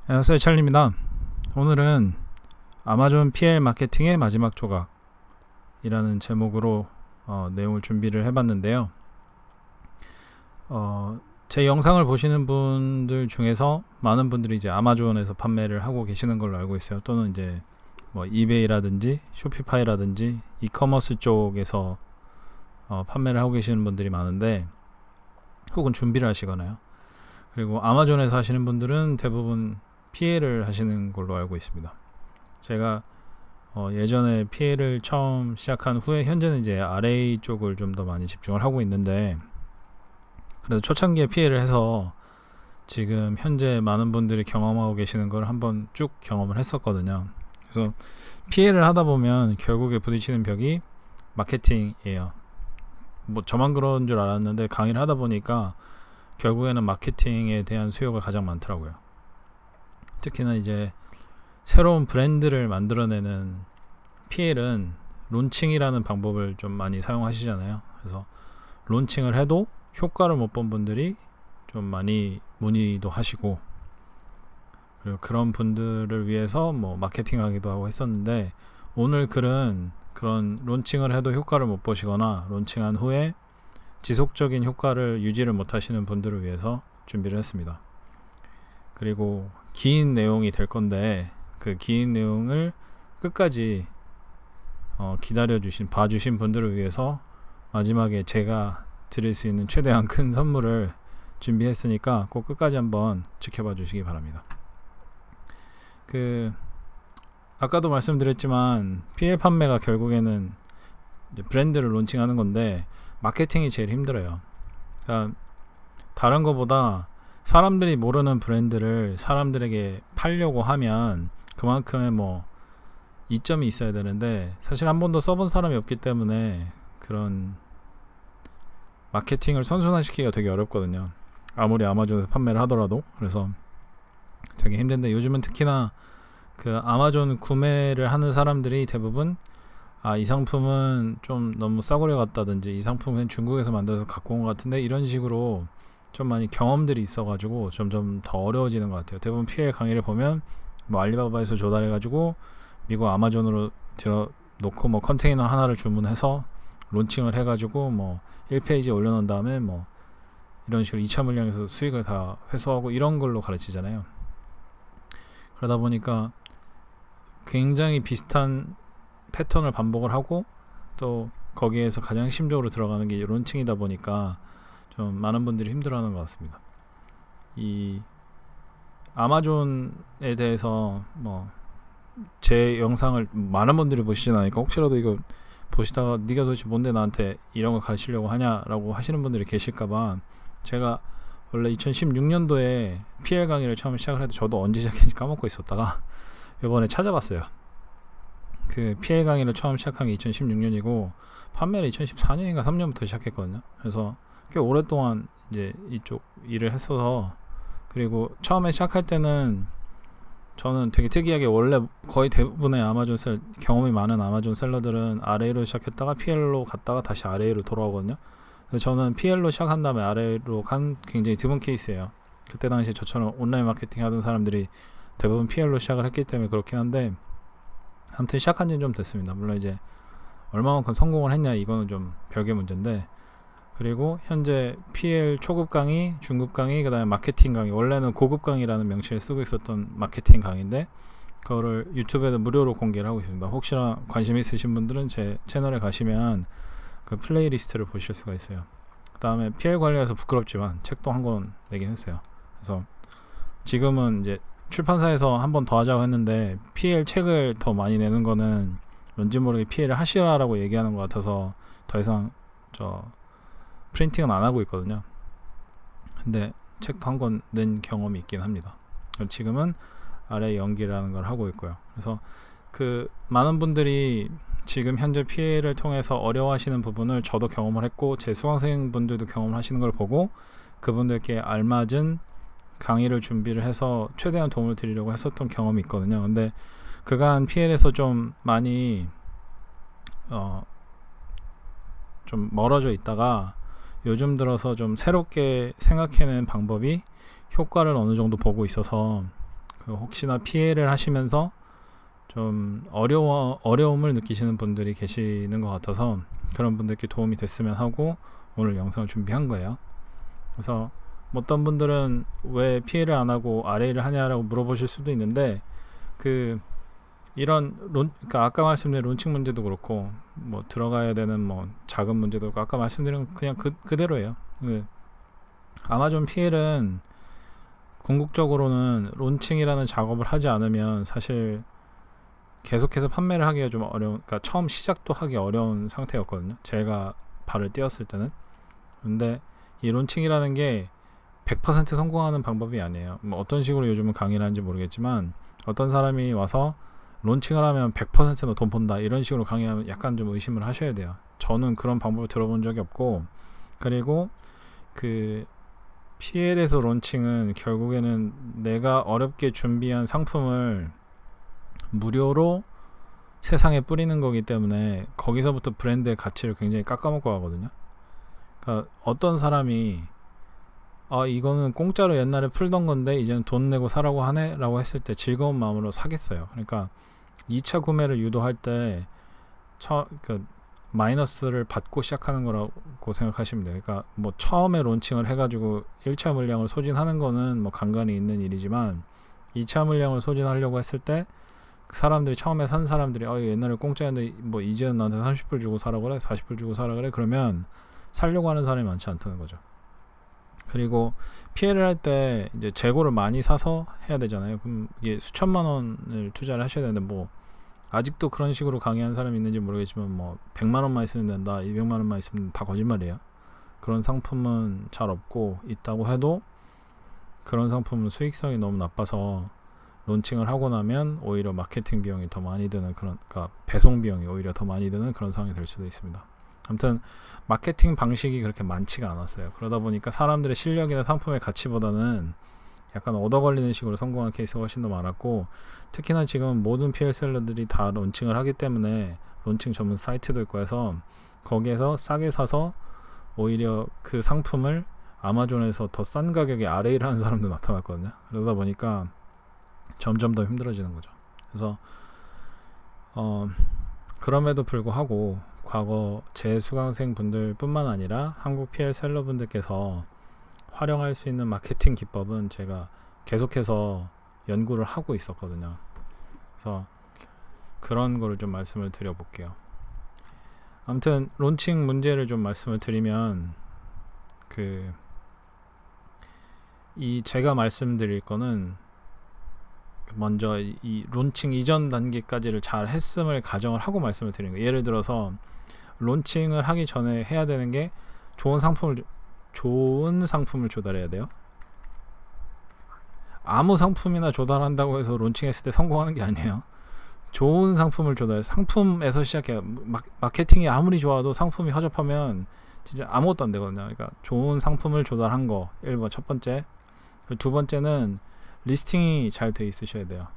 안녕하세요, 찰리입니다. 오늘은 아마존 PL 마케팅의 마지막 조각이라는 제목으로 내용을 준비를 해봤는데요. 제 영상을 보시는 분들 중에서 많은 분들이 이제 아마존에서 판매를 하고 계시는 걸로 알고 있어요. 또는 이제 뭐 이베이라든지 쇼피파이라든지 이커머스 쪽에서 판매를 하고 계시는 분들이 많은데, 혹은 준비를 하시거나요. 그리고 아마존에서 하시는 분들은 대부분 PL을 하시는 걸로 알고 있습니다. 제가 예전에 PL을 처음 시작한 후에 현재는 이제 RA 쪽을 좀 더 많이 집중을 하고 있는데, 그래도 초창기에 PL을 해서 지금 현재 많은 분들이 경험하고 계시는 걸 한번 쭉 경험을 했었거든요. 그래서 PL을 하다 보면 결국에 부딪히는 벽이 마케팅이에요. 뭐 저만 그런 줄 알았는데 강의를 하다 보니까 결국에는 마케팅에 대한 수요가 가장 많더라고요. 특히나 이제 새로운 브랜드를 만들어내는 PL은 론칭이라는 방법을 좀 많이 사용하시잖아요. 그래서 론칭을 해도 효과를 못 본 분들이 좀 많이 문의도 하시고, 그리고 그런 분들을 위해서 뭐 마케팅하기도 하고 했었는데, 오늘 글은 그런 론칭을 해도 효과를 못 보시거나 론칭한 후에 지속적인 효과를 유지를 못 하시는 분들을 위해서 준비를 했습니다. 그리고 긴 내용이 될 건데, 그 긴 내용을 끝까지 봐주신 분들을 위해서 마지막에 제가 드릴 수 있는 최대한 큰 선물을 준비했으니까 꼭 끝까지 한번 지켜봐 주시기 바랍니다. 아까도 말씀드렸지만 PL 판매가 결국에는 이제 브랜드를 론칭하는 건데, 마케팅이 제일 힘들어요. 그러니까 다른 거보다 사람들이 모르는 브랜드를 사람들에게 팔려고 하면 그만큼의 뭐 이점이 있어야 되는데, 사실 한 번도 써본 사람이 없기 때문에 그런 마케팅을 선순환시키기가 되게 어렵거든요. 아무리 아마존에서 판매를 하더라도. 그래서 되게 힘든데, 요즘은 특히나 그 아마존 구매를 하는 사람들이 대부분 이 상품은 좀 너무 싸구려 같다든지, 이 상품은 중국에서 만들어서 갖고 온 것 같은데, 이런 식으로 좀 많이 경험들이 있어가지고 점점 더 어려워지는 것 같아요. 대부분 PL 강의를 보면 뭐 알리바바에서 조달해가지고 미국 아마존으로 들어놓고 뭐 컨테이너 하나를 주문해서 론칭을 해가지고 뭐 1페이지에 올려놓은 다음에 뭐 이런 식으로 2차 물량에서 수익을 다 회수하고 이런 걸로 가르치잖아요. 그러다 보니까 굉장히 비슷한 패턴을 반복을 하고, 또 거기에서 가장 핵심적으로 들어가는 게 론칭이다 보니까 좀 많은 분들이 힘들어하는 것 같습니다. 이 아마존에 대해서 뭐 제 영상을 많은 분들이 보시진 않으니까, 혹시라도 이거 보시다가 네가 도대체 뭔데 나한테 이런 걸 가르치려고 하냐라고 하시는 분들이 계실까봐, 제가 원래 2016년도에 PL 강의를 처음 시작을 해도 저도 언제 시작했는지 까먹고 있었다가 이번에 찾아봤어요. 그 PL 강의를 처음 시작한 게 2016년이고 판매를 2014년인가 3년부터 시작했거든요. 그래서 꽤 오랫동안 이제 이쪽 일을 했어서, 그리고 처음에 시작할 때는 저는 되게 특이하게, 원래 거의 대부분의 경험이 많은 아마존 셀러들은 RA로 시작했다가 PL로 갔다가 다시 RA로 돌아오거든요. 그래서 저는 PL로 시작한 다음에 RA로 간 굉장히 드문 케이스예요. 그때 당시에 저처럼 온라인 마케팅 하던 사람들이 대부분 PL로 시작을 했기 때문에 그렇긴 한데, 아무튼 시작한 지는 좀 됐습니다. 물론 이제 얼마만큼 성공을 했냐 이거는 좀 별개 문제인데, 그리고 현재 PL 초급 강의, 중급 강의, 그 다음에 마케팅 강의, 원래는 고급 강의라는 명칭을 쓰고 있었던 마케팅 강의인데 그거를 유튜브에도 무료로 공개를 하고 있습니다. 혹시나 관심 있으신 분들은 제 채널에 가시면 그 플레이리스트를 보실 수가 있어요. 그 다음에 PL 관리해서 부끄럽지만 책도 한 권 내긴 했어요. 그래서 지금은 이제 출판사에서 한 번 더 하자고 했는데, PL 책을 더 많이 내는 거는 왠지 모르게 PL을 하시라라고 얘기하는 것 같아서 더 이상 프린팅은 안 하고 있거든요. 근데 책도 한 권 낸 경험이 있긴 합니다. 지금은 RA 연기라는 걸 하고 있고요. 그래서 많은 분들이 지금 현재 PL을 통해서 어려워하시는 부분을 저도 경험을 했고, 제 수강생분들도 경험을 하시는 걸 보고 그분들께 알맞은 강의를 준비를 해서 최대한 도움을 드리려고 했었던 경험이 있거든요. 근데 그간 PL에서 좀 많이 좀 멀어져 있다가 요즘 들어서 좀 새롭게 생각해낸 방법이 효과를 어느 정도 보고 있어서 그 혹시나 피해를 하시면서 좀 어려움을 느끼시는 분들이 계시는 것 같아서 그런 분들께 도움이 됐으면 하고 오늘 영상을 준비한 거예요. 그래서 어떤 분들은 왜 피해를 안 하고 RA를 하냐라고 물어보실 수도 있는데 그 이런 그러니까 아까 말씀드린 론칭 문제도 그렇고 뭐 들어가야 되는 뭐 자금 문제도 그렇고 아까 말씀드린 그냥 그대로예요. 아마존 PL은 궁극적으로는 론칭이라는 작업을 하지 않으면 사실 계속해서 판매를 하기가 좀 어려운, 그러니까 처음 시작도 하기 어려운 상태였거든요. 제가 발을 띄웠을 때는. 근데 이 론칭이라는 게 100% 성공하는 방법이 아니에요. 뭐 어떤 식으로 요즘은 강의를 하는지 모르겠지만 어떤 사람이 와서 론칭을 하면 100%너 돈 번다 이런 식으로 강의하면 약간 좀 의심을 하셔야 돼요. 저는 그런 방법을 들어본 적이 없고, 그리고 그 PL에서 론칭은 결국에는 내가 어렵게 준비한 상품을 무료로 세상에 뿌리는 거기 때문에 거기서부터 브랜드의 가치를 굉장히 깎아먹고 가거든요. 그러니까 어떤 사람이 이거는 공짜로 옛날에 풀던 건데 이제는 돈 내고 사라고 하네 라고 했을 때 즐거운 마음으로 사겠어요. 그러니까 2차 구매를 유도할 때 마이너스를 받고 시작하는 거라고 생각하시면 돼요. 그러니까 뭐 처음에 론칭을 해가지고 1차 물량을 소진하는 거는 뭐 간간히 있는 일이지만 2차 물량을 소진하려고 했을 때 사람들이 처음에 산 사람들이 옛날에 공짜였는데 뭐 이제는 나한테 30불 주고 사라 그래, 40불 주고 사라 그래, 그러면 살려고 하는 사람이 많지 않다는 거죠. 그리고 PL을 할 때 이제 재고를 많이 사서 해야 되잖아요. 그럼 이게 수천만 원을 투자를 하셔야 되는데 뭐 아직도 그런 식으로 강의하는 사람이 있는지 모르겠지만 뭐 100만 원만 있으면 된다, 200만 원만 있으면 다 거짓말이에요. 그런 상품은 잘 없고, 있다고 해도 그런 상품은 수익성이 너무 나빠서 론칭을 하고 나면 오히려 마케팅 비용이 더 많이 드는 그러니까 배송 비용이 오히려 더 많이 드는 그런 상황이 될 수도 있습니다. 아무튼 마케팅 방식이 그렇게 많지가 않았어요. 그러다 보니까 사람들의 실력이나 상품의 가치보다는 약간 얻어 걸리는 식으로 성공한 케이스가 훨씬 더 많았고, 특히나 지금은 모든 PL 셀러들이 다 론칭을 하기 때문에 론칭 전문 사이트도 있고 해서 거기에서 싸게 사서 오히려 그 상품을 아마존에서 더 싼 가격에 RA를 하는 사람도 나타났거든요. 그러다 보니까 점점 더 힘들어지는 거죠. 그래서 그럼에도 불구하고 과거 제 수강생 분들 뿐만 아니라 한국 PL 셀러 분들께서 활용할 수 있는 마케팅 기법은 제가 계속해서 연구를 하고 있었거든요. 그래서 그런 거를 좀 말씀을 드려볼게요. 아무튼 론칭 문제를 좀 말씀을 드리면 제가 말씀드릴 거는 먼저 이 론칭 이전 단계까지를 잘 했음을 가정을 하고 말씀을 드리는 거예요. 예를 들어서 론칭을 하기 전에 해야 되는 게 좋은 상품을 조달해야 돼요. 아무 상품이나 조달한다고 해서 론칭했을 때 성공하는 게 아니에요. 좋은 상품을 상품에서 시작해요. 마케팅이 아무리 좋아도 상품이 허접하면 진짜 아무것도 안 되거든요. 그러니까 좋은 상품을 조달한 거 1번 첫 번째. 두 번째는 리스팅이 잘 돼 있으셔야 돼요.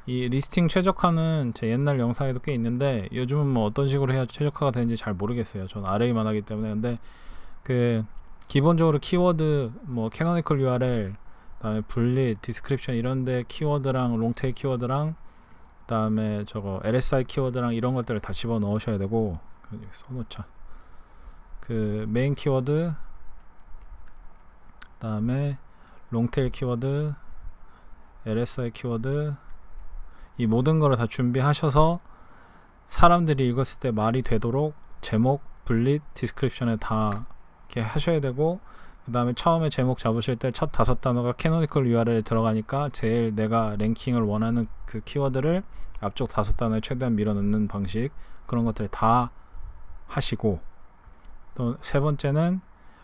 이 리스팅 최적화는 제 옛날 영상에도 꽤 있는데 요즘은 뭐 어떤 식으로 해야 최적화가 되는지 잘 모르겠어요. 저는 RA만 하기 때문에. 근데 기본적으로 키워드 뭐 캐노니컬 URL, 그다음에 분리, 디스크립션 이런데 키워드랑 롱테일 키워드랑 그다음에 저거 LSI 키워드랑 이런 것들을 다 집어 넣으셔야 되고, 써놓자. 메인 키워드, 그다음에 롱테일 키워드, LSI 키워드, 이 모든 거를 다 준비하셔서 사람들이 읽었을 때 말이 되도록 제목, 분리, 디스크립션에 다 이렇게 하셔야 되고, 그 다음에 처음에 제목 잡으실 때 첫 5단어가 캐노니컬 URL에 들어가니까 제일 내가 랭킹을 원하는 그 키워드를 앞쪽 5단어에 최대한 밀어넣는 방식, 그런 것들을 다 하시고, 또 세 번째는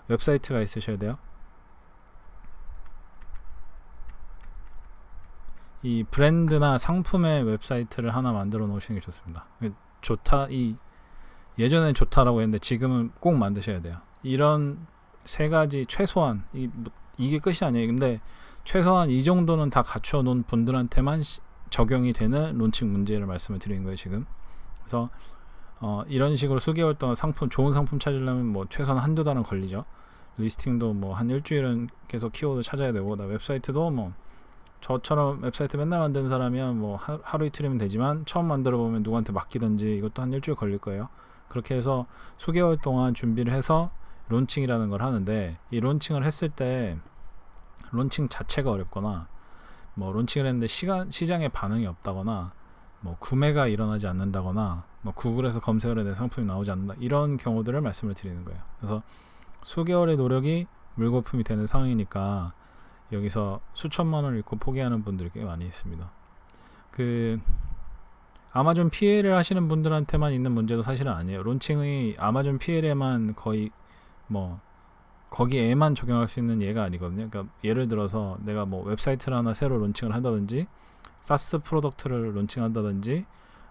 웹사이트가 있으셔야 돼요. 이 브랜드나 상품의 웹사이트를 하나 만들어 놓으시는 게 좋습니다. 예전엔 좋다라고 했는데 지금은 꼭 만드셔야 돼요. 이런 세 가지 최소한 이게 끝이 아니에요. 근데 최소한 이 정도는 다 갖춰 놓은 분들한테만 적용이 되는 론칭 문제를 말씀을 드리는 거예요, 지금. 그래서 이런 식으로 수개월 동안 좋은 상품 찾으려면 뭐 최소한 한두 달은 걸리죠. 리스팅도 뭐 한 일주일은 계속 키워드 찾아야 되고, 나 웹사이트도 뭐 저처럼 웹사이트 맨날 만드는 사람이야 뭐 하루 이틀이면 되지만, 처음 만들어 보면 누구한테 맡기든지 이것도 한 일주일 걸릴 거예요. 그렇게 해서 수개월 동안 준비를 해서 론칭이라는 걸 하는데, 이 론칭을 했을 때 론칭 자체가 어렵거나, 뭐 론칭을 했는데 시장에 반응이 없다거나, 뭐 구매가 일어나지 않는다거나, 뭐 구글에서 검색을 해도 내 상품이 나오지 않는다, 이런 경우들을 말씀을 드리는 거예요. 그래서 수개월의 노력이 물거품이 되는 상황이니까 여기서 수천만 원을 잃고 포기하는 분들이 꽤 많이 있습니다. 그 아마존 PL을 하시는 분들한테만 있는 문제도 사실은 아니에요. 론칭이 아마존 PL에만 거의 뭐 거기에만 적용할 수 있는 예가 아니거든요. 그러니까 예를 들어서 내가 뭐 웹사이트를 하나 새로 론칭을 한다든지, 사스 프로덕트를 론칭한다든지,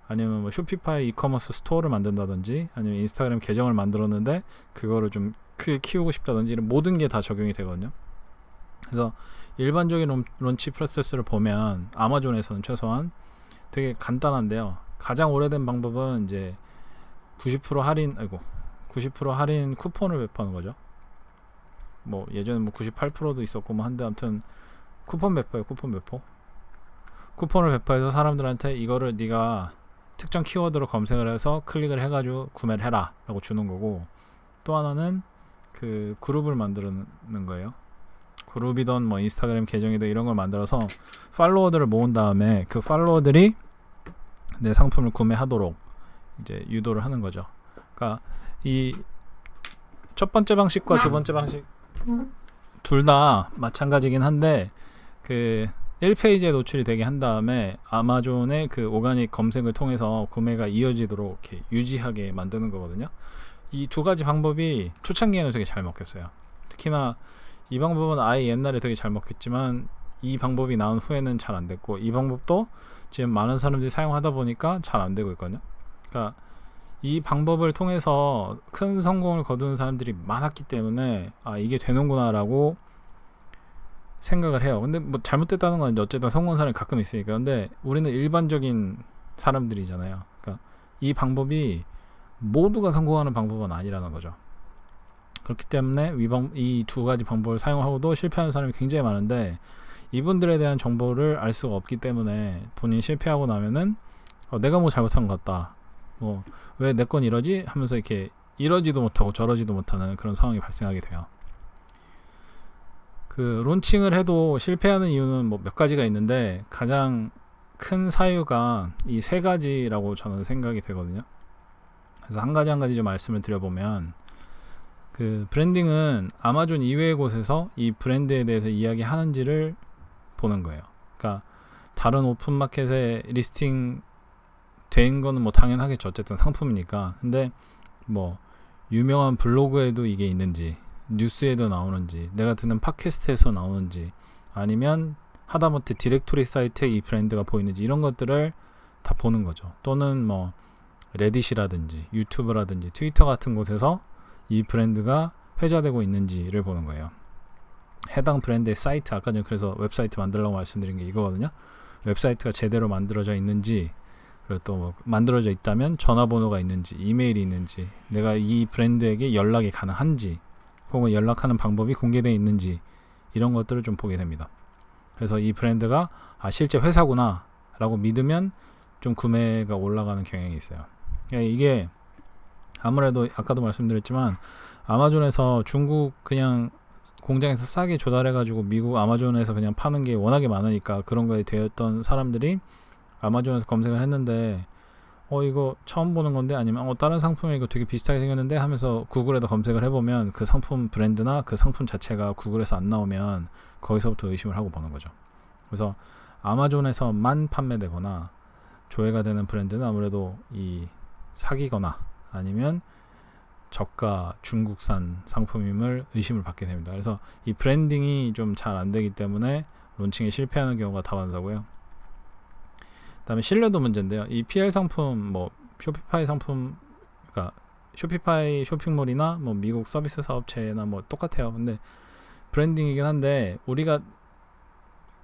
아니면 뭐 쇼피파이 이커머스 스토어를 만든다든지, 아니면 인스타그램 계정을 만들었는데 그거를 좀 크게 키우고 싶다든지, 이런 모든 게 다 적용이 되거든요. 그래서 일반적인 론치 프로세스를 보면 아마존에서는 최소한 되게 간단한데요. 가장 오래된 방법은 이제 90% 할인 쿠폰을 배포하는 거죠. 뭐 예전에 뭐 98%도 있었고 뭐 한데, 아무튼 쿠폰 배포예요. 쿠폰을 배포해서 사람들한테 이거를 네가 특정 키워드로 검색을 해서 클릭을 해가지고 구매를 해라 라고 주는 거고, 또 하나는 그 그룹을 만드는 거예요. 그룹이든 뭐 인스타그램 계정이든 이런 걸 만들어서 팔로워들을 모은 다음에 그 팔로워들이 내 상품을 구매하도록 이제 유도를 하는 거죠. 그러니까 이 첫 번째 방식과 두 번째 방식 둘 다 마찬가지긴 한데, 그 1페이지에 노출이 되게 한 다음에 아마존의 그 오가닉 검색을 통해서 구매가 이어지도록 이렇게 유지하게 만드는 거거든요. 이 두 가지 방법이 초창기에는 되게 잘 먹혔어요. 특히나 이 방법은 아예 옛날에 되게 잘 먹혔지만, 이 방법이 나온 후에는 잘 안 됐고, 이 방법도 지금 많은 사람들이 사용하다 보니까 잘 안 되고 있거든요. 그러니까 이 방법을 통해서 큰 성공을 거두는 사람들이 많았기 때문에 이게 되는구나 라고 생각을 해요. 근데 뭐 잘못됐다는 건 어쨌든 성공한 사람이 가끔 있으니까. 근데 우리는 일반적인 사람들이잖아요. 그러니까 이 방법이 모두가 성공하는 방법은 아니라는 거죠. 그렇기 때문에 이 두 가지 방법을 사용하고도 실패하는 사람이 굉장히 많은데, 이분들에 대한 정보를 알 수가 없기 때문에 본인이 실패하고 나면은 내가 뭐 잘못한 것 같다, 뭐 왜 내 건 이러지 하면서 이렇게 이러지도 못하고 저러지도 못하는 그런 상황이 발생하게 돼요. 그 론칭을 해도 실패하는 이유는 뭐 몇 가지가 있는데, 가장 큰 사유가 이 세 가지라고 저는 생각이 되거든요. 그래서 한 가지 좀 말씀을 드려보면, 그 브랜딩은 아마존 이외의 곳에서 이 브랜드에 대해서 이야기하는지를 보는 거예요. 그러니까 다른 오픈마켓에 리스팅 된 거는 뭐 당연하겠죠. 어쨌든 상품이니까. 근데 뭐 유명한 블로그에도 이게 있는지, 뉴스에도 나오는지, 내가 듣는 팟캐스트에서 나오는지, 아니면 하다못해 디렉토리 사이트에 이 브랜드가 보이는지, 이런 것들을 다 보는 거죠. 또는 뭐 레딧이라든지 유튜브라든지 트위터 같은 곳에서 이 브랜드가 회자되고 있는지를 보는 거예요. 해당 브랜드의 사이트, 아까 전에 그래서 웹사이트 만들라고 말씀드린 게 이거거든요. 웹사이트가 제대로 만들어져 있는지, 그리고 또 뭐 만들어져 있다면 전화번호가 있는지, 이메일이 있는지, 내가 이 브랜드에게 연락이 가능한지, 혹은 연락하는 방법이 공개되어 있는지, 이런 것들을 좀 보게 됩니다. 그래서 이 브랜드가 실제 회사구나 라고 믿으면 좀 구매가 올라가는 경향이 있어요. 이게 아무래도 아까도 말씀드렸지만, 아마존에서 중국 그냥 공장에서 싸게 조달해가지고 미국 아마존에서 그냥 파는 게 워낙에 많으니까 그런 거에 되었던 사람들이 아마존에서 검색을 했는데, 이거 처음 보는 건데, 아니면 다른 상품이 이거 되게 비슷하게 생겼는데 하면서 구글에다 검색을 해보면 그 상품 브랜드나 그 상품 자체가 구글에서 안 나오면 거기서부터 의심을 하고 보는 거죠. 그래서 아마존에서만 판매되거나 조회가 되는 브랜드는 아무래도 이 사기거나 아니면 저가 중국산 상품임을 의심을 받게 됩니다. 그래서 이 브랜딩이 좀 잘 안 되기 때문에 론칭에 실패하는 경우가 다반사고요. 그다음에 신뢰도 문제인데요. 이 PL 상품, 뭐 쇼피파이 상품, 그러니까 쇼피파이 쇼핑몰이나 뭐 미국 서비스 사업체나 뭐 똑같아요. 근데 브랜딩이긴 한데, 우리가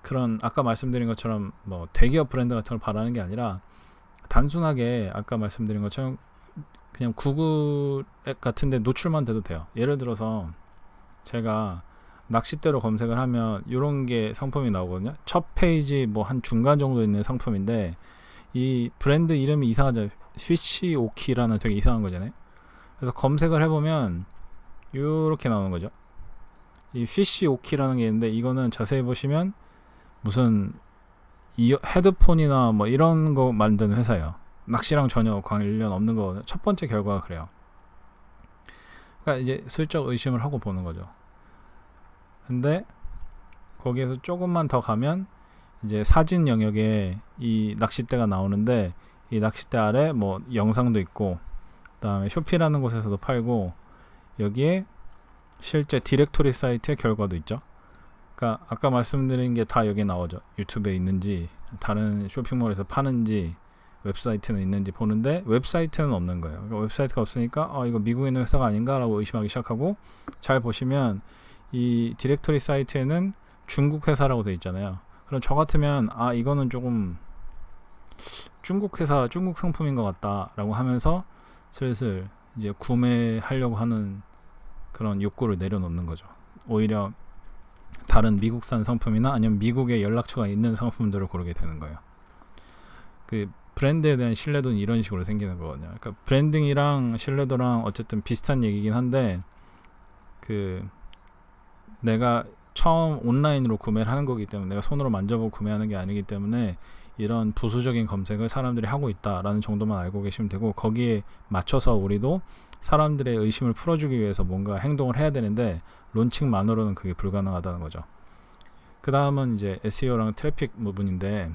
그런 아까 말씀드린 것처럼 뭐 대기업 브랜드 같은 걸 바라는 게 아니라, 단순하게 아까 말씀드린 것처럼 그냥 구글 같은 데 노출만 돼도 돼요. 예를 들어서 제가 낚싯대로 검색을 하면 이런 게 상품이 나오거든요. 첫 페이지 뭐 한 중간 정도 있는 상품인데 이 브랜드 이름이 이상하죠. 스위치오키라는 되게 이상한 거잖아요. 그래서 검색을 해보면 이렇게 나오는 거죠. 이 스위치오키라는 게 있는데 이거는 자세히 보시면 무슨 이 헤드폰이나 뭐 이런 거 만드는 회사예요. 낚시랑 전혀 관련 없는 거거든요. 첫 번째 결과가 그래요. 그러니까 이제 슬쩍 의심을 하고 보는 거죠. 근데 거기에서 조금만 더 가면 이제 사진 영역에 이 낚싯대가 나오는데 이 낚싯대 아래 뭐 영상도 있고 그다음에 쇼피라는 곳에서도 팔고 여기에 실제 디렉토리 사이트의 결과도 있죠. 그러니까 아까 말씀드린 게 다 여기에 나오죠. 유튜브에 있는지 다른 쇼핑몰에서 파는지 웹사이트는 있는지 보는데 웹사이트는 없는 거예요. 그러니까 웹사이트가 없으니까 이거 미국에 있는 회사가 아닌가 라고 의심하기 시작하고 잘 보시면 이 디렉토리 사이트에는 중국 회사라고 되어 있잖아요. 그럼 저 같으면 이거는 조금 중국 회사, 중국 상품인 것 같다 라고 하면서 슬슬 이제 구매하려고 하는 그런 욕구를 내려놓는 거죠. 오히려 다른 미국산 상품이나 아니면 미국에 연락처가 있는 상품들을 고르게 되는 거예요. 그 브랜드에 대한 신뢰도는 이런 식으로 생기는 거거든요. 그러니까 브랜딩이랑 신뢰도랑 어쨌든 비슷한 얘기긴 한데 그 내가 처음 온라인으로 구매를 하는 거기 때문에 내가 손으로 만져보고 구매하는 게 아니기 때문에 이런 부수적인 검색을 사람들이 하고 있다라는 정도만 알고 계시면 되고 거기에 맞춰서 우리도 사람들의 의심을 풀어주기 위해서 뭔가 행동을 해야 되는데 론칭만으로는 그게 불가능하다는 거죠. 그 다음은 이제 SEO랑 트래픽 부분인데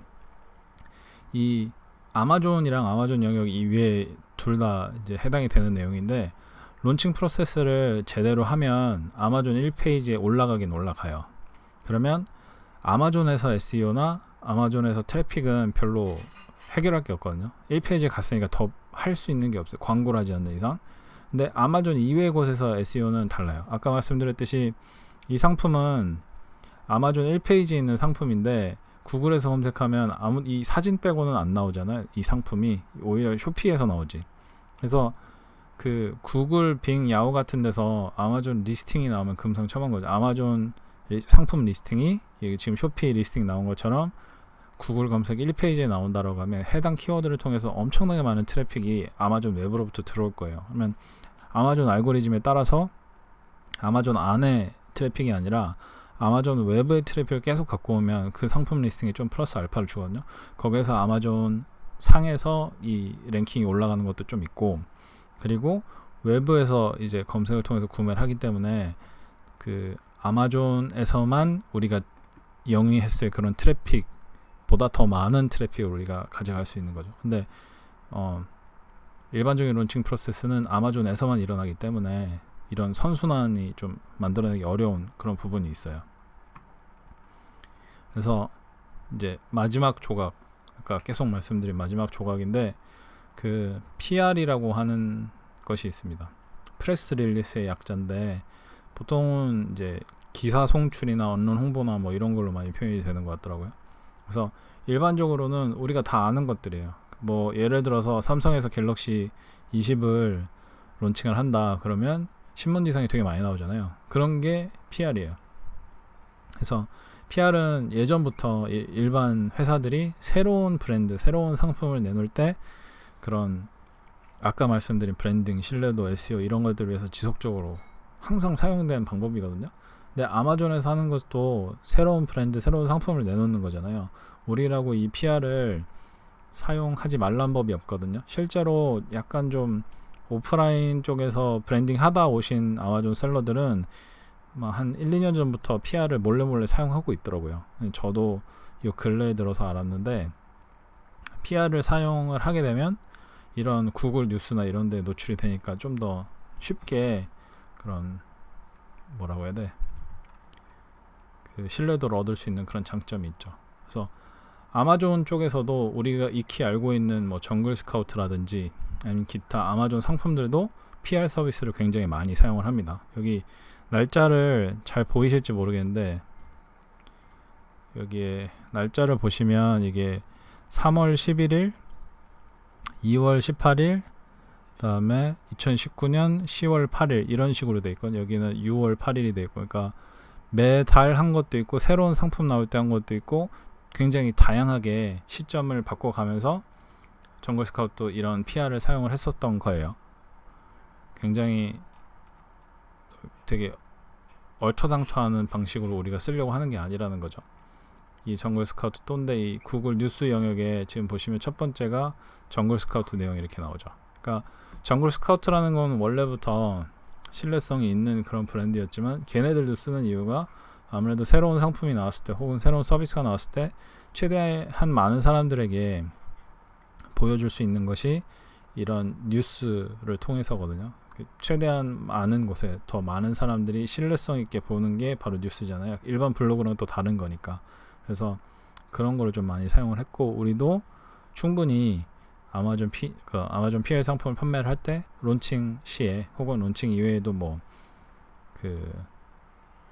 이 아마존이랑 아마존 영역 이외에 둘 다 이제 해당이 되는 내용인데 론칭 프로세스를 제대로 하면 아마존 1페이지에 올라가긴 올라가요. 그러면 아마존에서 SEO나 아마존에서 트래픽은 별로 해결할 게 없거든요. 1페이지에 갔으니까 더 할 수 있는 게 없어요. 광고를 하지 않는 이상. 근데 아마존 이외의 곳에서 SEO는 달라요. 아까 말씀드렸듯이 이 상품은 아마존 1페이지에 있는 상품인데 구글에서 검색하면 이 사진 빼고는 안 나오잖아요. 이 상품이 오히려 쇼피에서 나오지. 그래서 그 구글, 빙, 야후 같은 데서 아마존 리스팅이 나오면 금상첨화인 거죠. 아마존 상품 리스팅이 여기 지금 쇼피 리스팅 나온 것처럼 구글 검색 1페이지에 나온다라고 하면 해당 키워드를 통해서 엄청나게 많은 트래픽이 아마존 웹으로부터 들어올 거예요. 그러면 아마존 알고리즘에 따라서 아마존 안에 트래픽이 아니라 아마존 외부의 트래픽을 계속 갖고 오면 그 상품 리스팅에 좀 플러스 알파를 주거든요. 거기에서 아마존 상에서 이 랭킹이 올라가는 것도 좀 있고 그리고 외부에서 이제 검색을 통해서 구매를 하기 때문에 그 아마존에서만 우리가 영위했을 그런 트래픽보다 더 많은 트래픽을 우리가 가져갈 수 있는 거죠. 근데 일반적인 론칭 프로세스는 아마존에서만 일어나기 때문에 이런 선순환이 좀 만들어내기 어려운 그런 부분이 있어요. 그래서 이제 마지막 조각, 아까 계속 말씀드린 마지막 조각인데 그 PR이라고 하는 것이 있습니다. 프레스 릴리스의 약자인데 보통은 이제 기사 송출이나 언론 홍보나 뭐 이런 걸로 많이 표현이 되는 것 같더라고요. 그래서 일반적으로는 우리가 다 아는 것들이에요. 뭐 예를 들어서 삼성에서 갤럭시 20을 론칭을 한다 그러면 신문지상에 되게 많이 나오잖아요. 그런 게 PR이에요. 그래서 PR은 예전부터 일반 회사들이 새로운 브랜드, 새로운 상품을 내놓을 때 그런 아까 말씀드린 브랜딩, 신뢰도, SEO 이런 것들을 위해서 지속적으로 항상 사용되는 방법이거든요. 근데 아마존에서 하는 것도 새로운 브랜드, 새로운 상품을 내놓는 거잖아요. 우리라고 이 PR을 사용하지 말란 법이 없거든요. 실제로 약간 좀 오프라인 쪽에서 브랜딩 하다 오신 아마존 셀러들은 한 1, 2년 전부터 PR을 몰래 사용하고 있더라고요. 저도 이 근래에 들어서 알았는데 PR을 사용을 하게 되면 이런 구글 뉴스나 이런 데 노출이 되니까 좀 더 쉽게 그런 뭐라고 해야 돼? 그 신뢰도를 얻을 수 있는 그런 장점이 있죠. 그래서 아마존 쪽에서도 우리가 익히 알고 있는 뭐 정글 스카우트라든지 아니면 기타 아마존 상품들도 PR 서비스를 굉장히 많이 사용을 합니다. 여기 날짜를 잘 보이실지 모르겠는데 여기에 날짜를 보시면 이게 3월 11일, 2월 18일, 그다음에 2019년 10월 8일 이런 식으로 돼 있고, 여기는 6월 8일이 돼 있고, 그러니까 매달 한 것도 있고 새로운 상품 나올 때 한 것도 있고 굉장히 다양하게 시점을 바꿔가면서 정글 스카우트도 이런 PR을 사용을 했었던 거예요. 굉장히 되게 얼토당토하는 방식으로 우리가 쓰려고 하는 게 아니라는 거죠. 이 정글 스카우트 또인데 이 구글 뉴스 영역에 지금 보시면 첫 번째가 정글 스카우트 내용이 이렇게 나오죠. 그러니까 정글 스카우트라는 건 원래부터 신뢰성이 있는 그런 브랜드였지만 걔네들도 쓰는 이유가 아무래도 새로운 상품이 나왔을 때 혹은 새로운 서비스가 나왔을 때 최대한 많은 사람들에게 보여줄 수 있는 것이 이런 뉴스를 통해서거든요. 최대한 많은 곳에 더 많은 사람들이 신뢰성 있게 보는 게 바로 뉴스잖아요. 일반 블로그랑 또 다른 거니까. 그래서 그런 거를 좀 많이 사용을 했고, 우리도 충분히 아마존 PL 상품을 판매를 할 때 론칭 시에 혹은 론칭 이외에도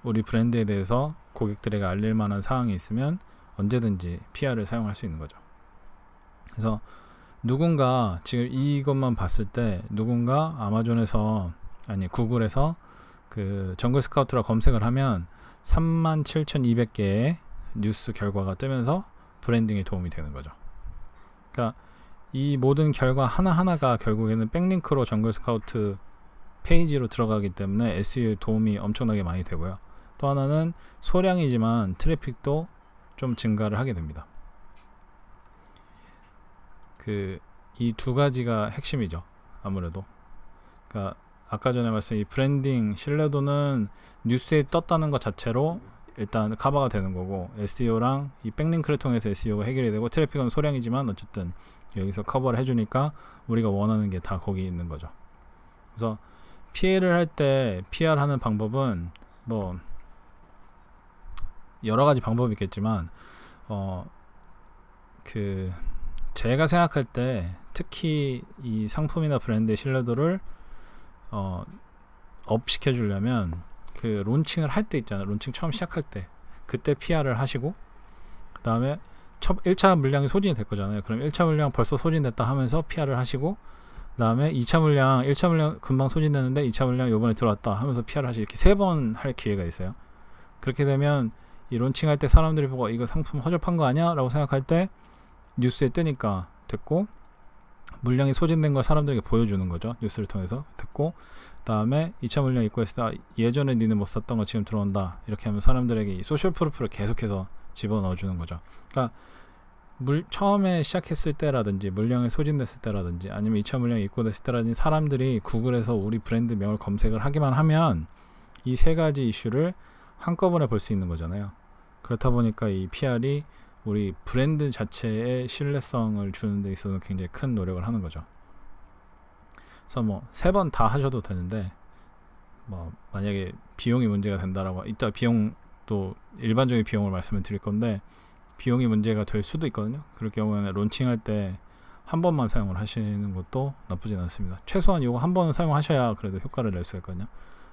우리 브랜드에 대해서 고객들에게 알릴 만한 사항이 있으면 언제든지 PR을 사용할 수 있는 거죠. 그래서 누군가 지금 이것만 봤을 때 누군가 구글에서 그 정글 스카우트라 검색을 하면 37,200개의 뉴스 결과가 뜨면서 브랜딩에 도움이 되는 거죠. 그러니까 이 모든 결과 하나하나가 결국에는 백링크로 정글 스카우트 페이지로 들어가기 때문에 SEO에 도움이 엄청나게 많이 되고요. 또 하나는 소량이지만 트래픽도 좀 증가를 하게 됩니다. 이 두 가지가 핵심이죠. 아무래도. 그러니까 아까 전에 말씀드린 이 브랜딩 신뢰도는 뉴스에 떴다는 것 자체로 일단 커버가 되는 거고, SEO랑 이 백링크를 통해서 SEO가 해결이 되고, 트래픽은 소량이지만 어쨌든 여기서 커버를 해주니까 우리가 원하는 게 다 거기 있는 거죠. 그래서 PR을 할 때 PR 하는 방법은 뭐 여러 가지 방법이 있겠지만 제가 생각할 때 특히 이 상품이나 브랜드의 신뢰도를 업 시켜주려면 그 론칭을 할 때 있잖아요. 론칭 처음 시작할 때 그때 PR을 하시고, 그 다음에 1차 물량이 소진이 될 거잖아요. 그럼 1차 물량 벌써 소진됐다 하면서 PR을 하시고, 그 다음에 1차 물량 금방 소진됐는데 2차 물량 요번에 들어왔다 하면서 PR을 하시고, 이렇게 3번 할 기회가 있어요. 그렇게 되면 이 론칭할 때 사람들이 보고 이거 상품 허접한 거 아니야? 라고 생각할 때 뉴스에 뜨니까 됐고, 물량이 소진된 걸 사람들에게 보여주는 거죠. 뉴스를 통해서 됐고, 그 다음에 2차 물량 입고 했을 때 예전에 니는 못 샀던 거 지금 들어온다. 이렇게 하면 사람들에게 이 소셜 프루프를 계속해서 집어넣어주는 거죠. 그러니까 처음에 시작했을 때라든지 물량이 소진됐을 때라든지 아니면 2차 물량이 입고됐을 때라든지 사람들이 구글에서 우리 브랜드 명을 검색을 하기만 하면 이 세 가지 이슈를 한꺼번에 볼 수 있는 거잖아요. 그렇다 보니까 이 PR이 우리 브랜드 자체의 신뢰성을 주는 데 있어서 굉장히 큰 노력을 하는 거죠. 그래서 뭐 3번 다 하셔도 되는데, 뭐 만약에 비용이 문제가 된다라고, 이따 비용도 일반적인 비용을 말씀을 드릴 건데 비용이 문제가 될 수도 있거든요. 그럴 경우에는 론칭할 때 한 번만 사용을 하시는 것도 나쁘진 않습니다. 최소한 이거 한 번은 사용하셔야 그래도 효과를 낼 수 있거든요.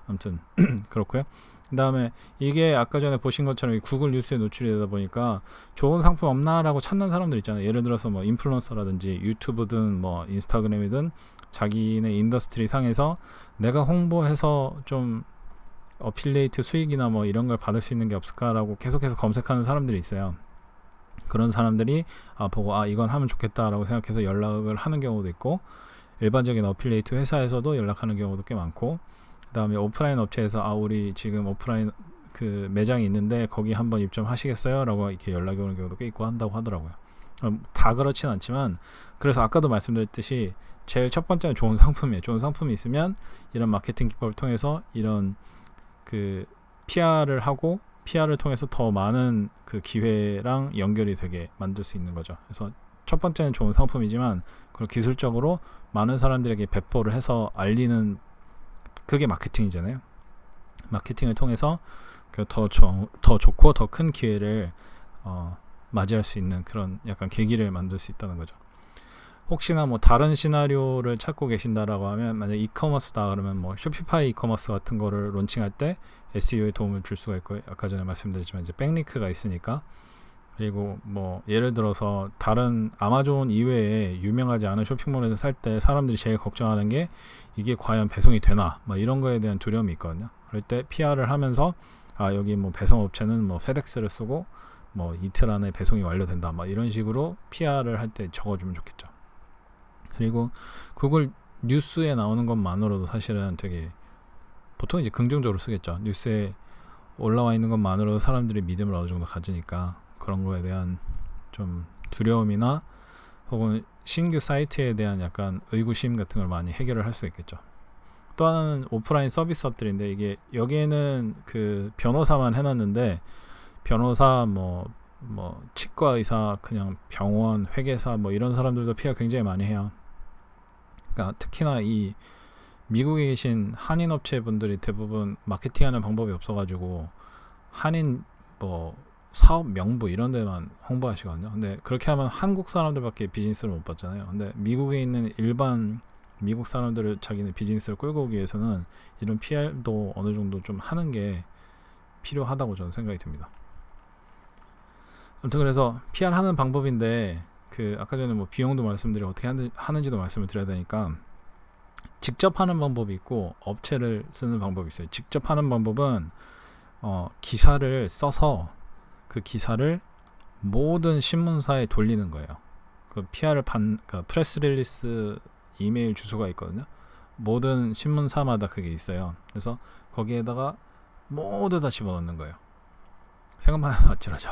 아무튼 그렇고요. 그 다음에 이게 아까 전에 보신 것처럼 구글 뉴스에 노출이 되다 보니까 좋은 상품 없나 라고 찾는 사람들 있잖아요. 예를 들어서 뭐 인플루언서라든지 유튜브든 뭐 인스타그램이든 자기네 인더스트리 상에서 내가 홍보해서 좀 어필리에이트 수익이나 뭐 이런 걸 받을 수 있는 게 없을까라고 계속해서 검색하는 사람들이 있어요. 그런 사람들이 보고 이건 하면 좋겠다라고 생각해서 연락을 하는 경우도 있고, 일반적인 어필리에이트 회사에서도 연락하는 경우도 꽤 많고, 그 다음에 오프라인 업체에서 우리 지금 오프라인 그 매장이 있는데 거기 한번 입점하시겠어요? 라고 이렇게 연락이 오는 경우도 꽤 있고 한다고 하더라고요. 다 그렇진 않지만, 그래서 아까도 말씀드렸듯이 제일 첫 번째는 좋은 상품이에요. 좋은 상품이 있으면 이런 마케팅 기법을 통해서 이런 그 PR을 하고, PR을 통해서 더 많은 그 기회랑 연결이 되게 만들 수 있는 거죠. 그래서 첫 번째는 좋은 상품이지만 그걸 기술적으로 많은 사람들에게 배포를 해서 알리는, 그게 마케팅이잖아요. 마케팅을 통해서 더 좋고 더 큰 기회를 맞이할 수 있는 그런 약간 계기를 만들 수 있다는 거죠. 혹시나 뭐 다른 시나리오를 찾고 계신다라고 하면, 만약 이커머스다 그러면 뭐 쇼피파이 이커머스 같은 거를 론칭할 때 SEO에 도움을 줄 수가 있고, 아까 전에 말씀드렸지만 이제 백링크가 있으니까 그리고 뭐 예를 들어서 다른 아마존 이외에 유명하지 않은 쇼핑몰에서 살 때 사람들이 제일 걱정하는 게 이게 과연 배송이 되나 뭐 이런 거에 대한 두려움이 있거든요. 그럴 때 PR을 하면서 여기 뭐 배송 업체는 뭐 페덱스를 쓰고 뭐 이틀 안에 배송이 완료된다 막 이런 식으로 PR을 할 때 적어주면 좋겠죠. 그리고 구글 뉴스에 나오는 것만으로도 사실은 되게 보통 이제 긍정적으로 쓰겠죠. 뉴스에 올라와 있는 것만으로도 사람들이 믿음을 어느 정도 가지니까 그런 거에 대한 좀 두려움이나 혹은 신규 사이트에 대한 약간 의구심 같은 걸 많이 해결을 할 수 있겠죠. 또 하나는 오프라인 서비스업들인데 이게 여기에는 그 변호사만 해놨는데 변호사 뭐 치과 의사 그냥 병원 회계사 뭐 이런 사람들도 PR 굉장히 많이 해요. 그러니까 특히나 이 미국에 계신 한인 업체 분들이 대부분 마케팅하는 방법이 없어가지고 한인 뭐 사업 명부 이런 데만 홍보하시거든요. 근데 그렇게 하면 한국 사람들밖에 비즈니스를 못 받잖아요. 근데 미국에 있는 일반 미국 사람들을 자기네 비즈니스를 끌고 오기 위해서는 이런 PR도 어느 정도 좀 하는 게 필요하다고 저는 생각이 듭니다. 아무튼 그래서 PR 하는 방법인데 그 아까 전에 뭐 비용도 말씀드리고 어떻게 하는지도 말씀을 드려야 되니까 직접 하는 방법이 있고 업체를 쓰는 방법이 있어요. 직접 하는 방법은 기사를 써서 그 기사를 모든 신문사에 돌리는 거예요. 그 PR을 그러니까 프레스 릴리스 이메일 주소가 있거든요. 모든 신문사마다 그게 있어요. 그래서 거기에다가 모두 다 집어넣는 거예요. 생각만 해도 아찔하죠.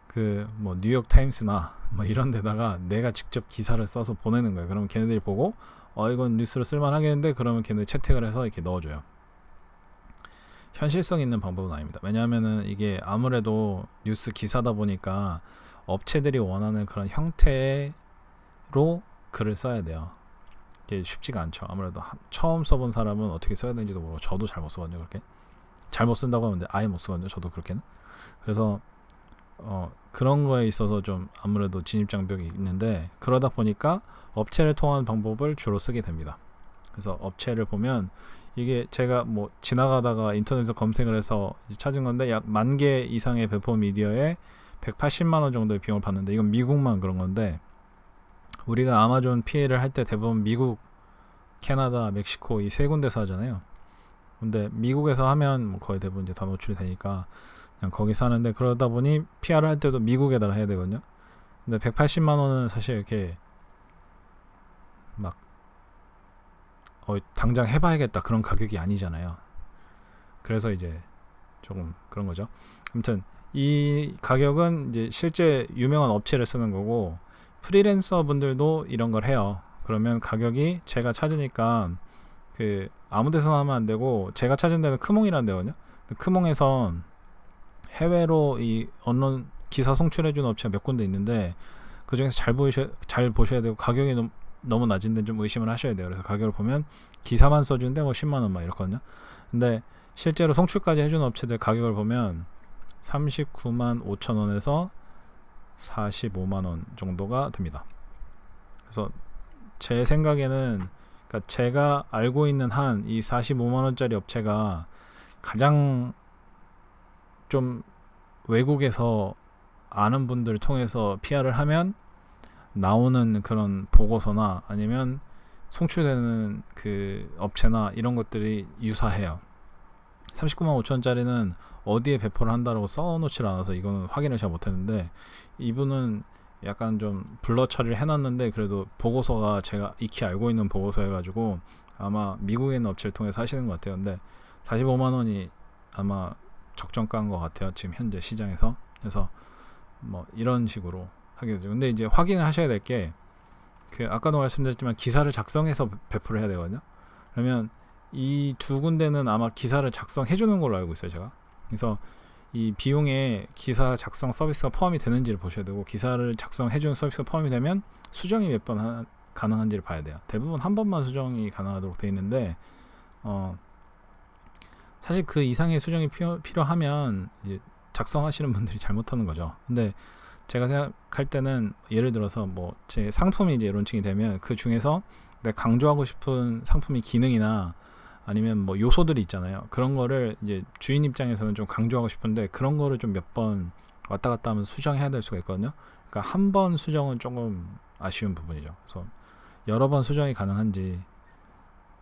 그 뭐 뉴욕 타임스나 뭐 이런 데다가 내가 직접 기사를 써서 보내는 거예요. 그러면 걔네들이 보고 이건 뉴스로 쓸만하겠는데 그러면 걔네들이 채택을 해서 이렇게 넣어줘요. 현실성 있는 방법은 아닙니다. 왜냐하면은 이게 아무래도 뉴스 기사다 보니까 업체들이 원하는 그런 형태로 글을 써야 돼요. 이게 쉽지가 않죠. 아무래도 처음 써본 사람은 어떻게 써야 되는지도 모르고 저도 잘 못 쓰거든요. 그렇게 잘 못 쓴다고 하는데 아예 못 쓰거든요. 저도 그렇게는. 그래서 그런 거에 있어서 좀 아무래도 진입장벽이 있는데 그러다 보니까 업체를 통한 방법을 주로 쓰게 됩니다. 그래서 업체를 보면 이게 제가 뭐 지나가다가 인터넷에서 검색을 해서 찾은 건데 약 10,000개 이상의 배포 미디어에 180만 원 정도의 비용을 받는데 이건 미국만 그런 건데 우리가 아마존 PL을 할 때 대부분 미국, 캐나다, 멕시코 이 세 군데서 하잖아요. 근데 미국에서 하면 뭐 거의 대부분 이제 다 노출이 되니까 그냥 거기서 하는데 그러다 보니 PR을 할 때도 미국에다가 해야 되거든요. 근데 180만 원은 사실 이렇게 막 당장 해봐야겠다 그런 가격이 아니잖아요. 그래서 이제 조금 그런 거죠. 아무튼 이 가격은 이제 실제 유명한 업체를 쓰는 거고 프리랜서 분들도 이런 걸 해요. 그러면 가격이 제가 찾으니까 그 아무 데서나 하면 안 되고 제가 찾은 데는 크몽이라는 데거든요. 크몽에서 해외로 이 언론 기사 송출해주는 업체가 몇 군데 있는데 그 중에서 잘 보셔야 되고 가격이 너무 낮은 데는 좀 의심을 하셔야 돼요. 그래서 가격을 보면 기사만 써주는데 뭐 10만 원 막 이렇거든요. 근데 실제로 송출까지 해주는 업체들 가격을 보면 39만 5천 원에서 45만 원 정도가 됩니다. 그래서 제 생각에는 그러니까 제가 알고 있는 한 이 45만 원짜리 업체가 가장 좀 외국에서 아는 분들 통해서 PR을 하면 나오는 그런 보고서나 아니면 송출되는 그 업체나 이런 것들이 유사해요. 39만 5천원짜리는 어디에 배포를 한다라고 써놓질 않아서 이거는 확인을 잘 못했는데 이분은 약간 좀 블러 처리를 해놨는데 그래도 보고서가 제가 익히 알고 있는 보고서 해가지고 아마 미국에 있는 업체를 통해서 하시는 것 같아요. 근데 45만 원이 아마 적정가인 것 같아요. 지금 현재 시장에서. 그래서 뭐 이런 식으로 하게 되죠. 근데 이제 확인을 하셔야 될 게 그 아까도 말씀드렸지만 기사를 작성해서 배포를 해야 되거든요. 그러면 이 두 군데는 아마 기사를 작성해 주는 걸로 알고 있어요, 제가. 그래서 이 비용에 기사 작성 서비스가 포함이 되는지를 보셔야 되고 기사를 작성해 주는 서비스가 포함이 되면 수정이 몇 번 가능한지를 봐야 돼요. 대부분 한 번만 수정이 가능하도록 되어 있는데 사실 그 이상의 수정이 필요하면 이제 작성하시는 분들이 잘못하는 거죠. 근데 제가 생각할 때는 예를 들어서 뭐 제 상품이 이제 론칭이 되면 그 중에서 내가 강조하고 싶은 상품의 기능이나 아니면 뭐 요소들이 있잖아요. 그런 거를 이제 주인 입장에서는 좀 강조하고 싶은데 그런 거를 좀 몇 번 왔다 갔다 하면서 수정해야 될 수가 있거든요. 그러니까 한 번 수정은 조금 아쉬운 부분이죠. 그래서 여러 번 수정이 가능한지,